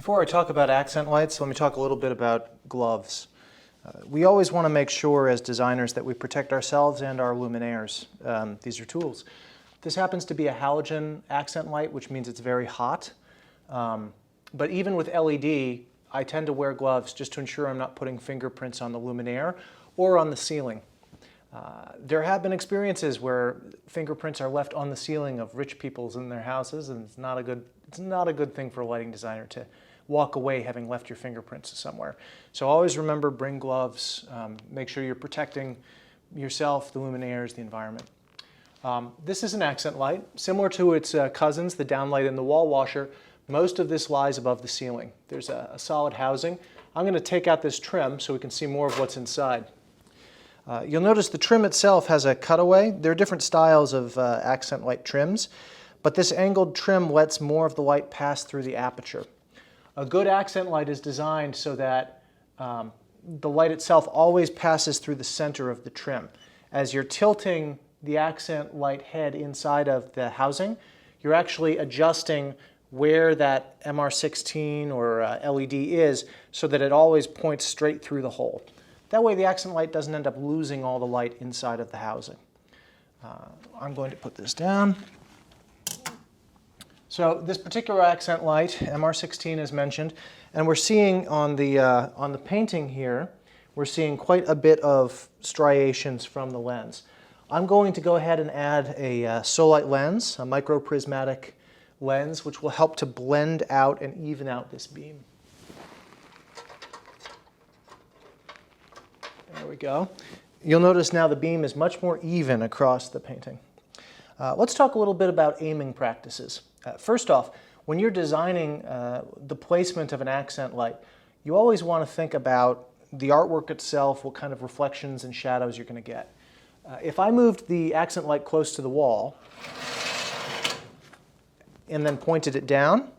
Before I talk about accent lights, let me talk a little bit about gloves. We always want to make sure as designers that we protect ourselves and our luminaires. These are tools. This happens to be a halogen accent light, which means it's very hot. But even with LED, I tend to wear gloves just to ensure I'm not putting fingerprints on the luminaire or on the ceiling. There have been experiences where fingerprints are left on the ceiling of rich people's in their houses, and it's not a good thing for a lighting designer to walk away having left your fingerprints somewhere. So always remember, bring gloves, make sure you're protecting yourself, the luminaires, the environment. This is an accent light. Similar to its cousins, the downlight and the wall washer, most of this lies above the ceiling. There's a solid housing. I'm going to take out this trim so we can see more of what's inside. You'll notice the trim itself has a cutaway. There are different styles of accent light trims, but this angled trim lets more of the light pass through the aperture. A good accent light is designed so that the light itself always passes through the center of the trim. As you're tilting the accent light head inside of the housing, you're actually adjusting where that MR16 or LED is so that it always points straight through the hole. That way the accent light doesn't end up losing all the light inside of the housing. I'm going to put this down. So this particular accent light, MR16 as mentioned, and we're seeing on the painting here, we're seeing quite a bit of striations from the lens. I'm going to go ahead and add a Solite lens, a microprismatic lens, which will help to blend out and even out this beam. There we go. You'll notice now the beam is much more even across the painting. Let's talk a little bit about aiming practices. First off, when you're designing the placement of an accent light, you always want to think about the artwork itself, what kind of reflections and shadows you're going to get. If I moved the accent light close to the wall and then pointed it down,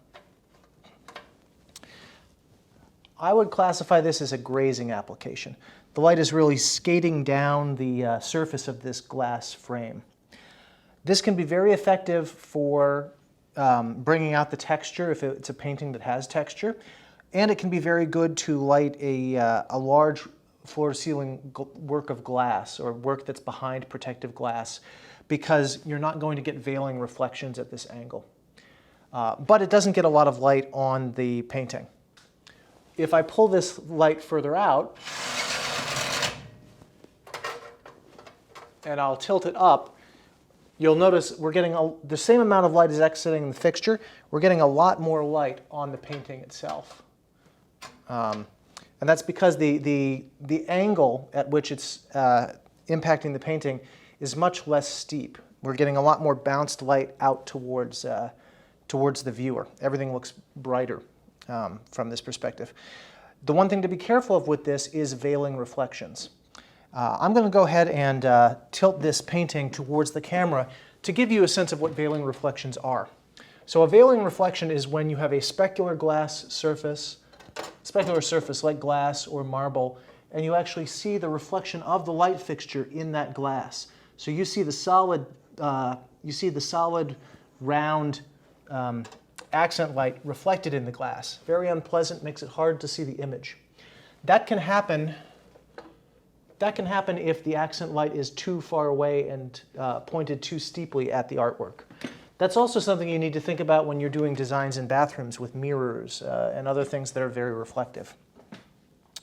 I would classify this as a grazing application. The light is really skating down the surface of this glass frame. This can be very effective for bringing out the texture if it's a painting that has texture, and it can be very good to light a large floor-to-ceiling work of glass or work that's behind protective glass, because you're not going to get veiling reflections at this angle. But it doesn't get a lot of light on the painting. If I pull this light further out, and I'll tilt it up, you'll notice we're getting the same amount of light is exiting the fixture. We're getting a lot more light on the painting itself. And that's because the angle at which it's impacting the painting is much less steep. We're getting a lot more bounced light out towards the viewer. Everything looks brighter from this perspective. The one thing to be careful of with this is veiling reflections. I'm going to go ahead and tilt this painting towards the camera to give you a sense of what veiling reflections are. So a veiling reflection is when you have a specular surface like glass or marble, and you actually see the reflection of the light fixture in that glass. So you see the solid round accent light reflected in the glass. Very unpleasant, makes it hard to see the image. That can happen if the accent light is too far away and pointed too steeply at the artwork. That's also something you need to think about when you're doing designs in bathrooms with mirrors and other things that are very reflective.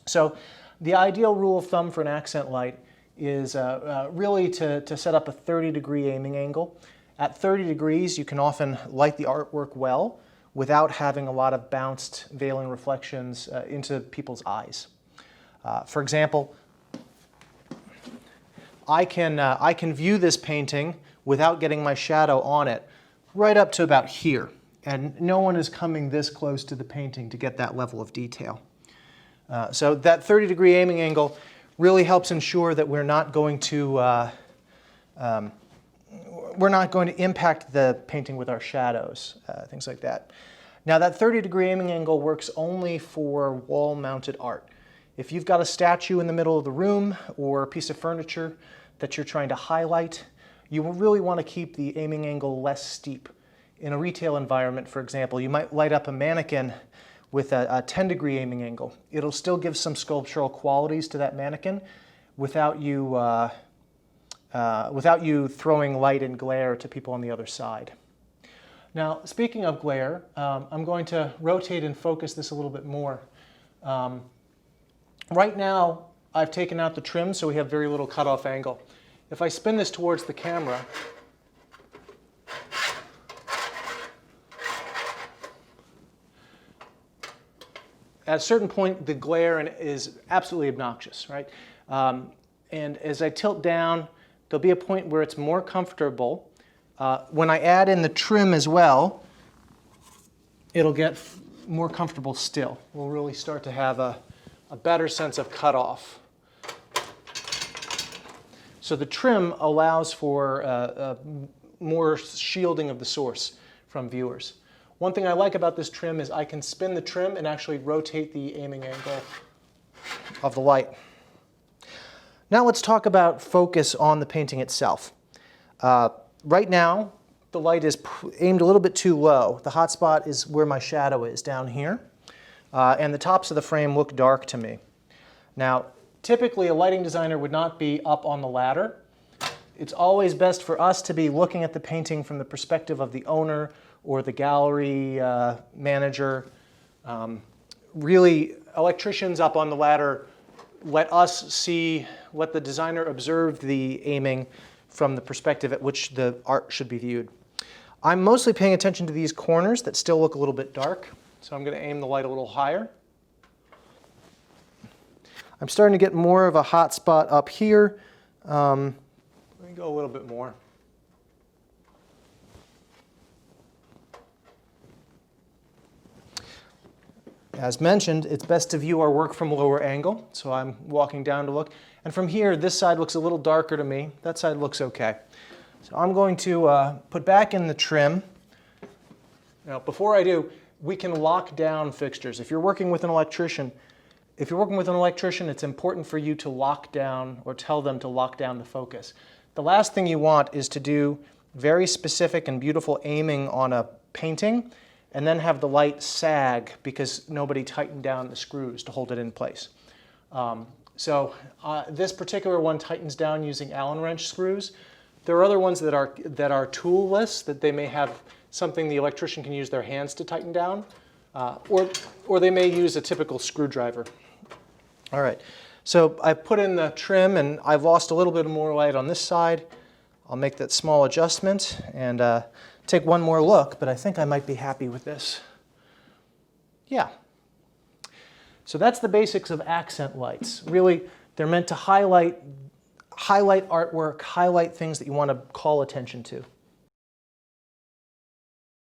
So the ideal rule of thumb for an accent light is really to set up a 30-degree aiming angle. At 30 degrees, you can often light the artwork well without having a lot of bounced veiling reflections into people's eyes. For example, I can view this painting without getting my shadow on it right up to about here, and no one is coming this close to the painting to get that level of detail. So that 30-degree aiming angle really helps ensure that we're not going to impact the painting with our shadows, things like that. Now that 30-degree aiming angle works only for wall-mounted art. If you've got a statue in the middle of the room or a piece of furniture that you're trying to highlight, you will really want to keep the aiming angle less steep. In a retail environment, for example, you might light up a mannequin with a 10-degree aiming angle. It'll still give some sculptural qualities to that mannequin without you throwing light and glare to people on the other side. Now, speaking of glare, I'm going to rotate and focus this a little bit more. Right now, I've taken out the trim, so we have very little cutoff angle. If I spin this towards the camera, at a certain point, the glare is absolutely obnoxious, right? And as I tilt down, there'll be a point where it's more comfortable. When I add in the trim as well, it'll get more comfortable still. We'll really start to have a better sense of cutoff. So the trim allows for more shielding of the source from viewers. One thing I like about this trim is I can spin the trim and actually rotate the aiming angle of the light. Now let's talk about focus on the painting itself. Right now, the light is aimed a little bit too low. The hot spot is where my shadow is, down here. And the tops of the frame look dark to me. Now, typically a lighting designer would not be up on the ladder. It's always best for us to be looking at the painting from the perspective of the owner or the gallery manager. Really, electricians up on the ladder let the designer observe the aiming from the perspective at which the art should be viewed. I'm mostly paying attention to these corners that still look a little bit dark, so I'm going to aim the light a little higher. I'm starting to get more of a hot spot up here. Let me go a little bit more. As mentioned, it's best to view our work from a lower angle, so I'm walking down to look. And from here, this side looks a little darker to me. That side looks okay. So I'm going to put back in the trim. Now, before I do, we can lock down fixtures. If you're working with an electrician, it's important for you to lock down or tell them to lock down the focus. The last thing you want is to do very specific and beautiful aiming on a painting and then have the light sag because nobody tightened down the screws to hold it in place. This particular one tightens down using Allen wrench screws. There are other ones that are tool-less, that they may have something the electrician can use their hands to tighten down, or they may use a typical screwdriver. All right, so I put in the trim and I've lost a little bit more light on this side. I'll make that small adjustment and take one more look, but I think I might be happy with this. Yeah. So that's the basics of accent lights. Really, they're meant to highlight artwork, highlight things that you want to call attention to.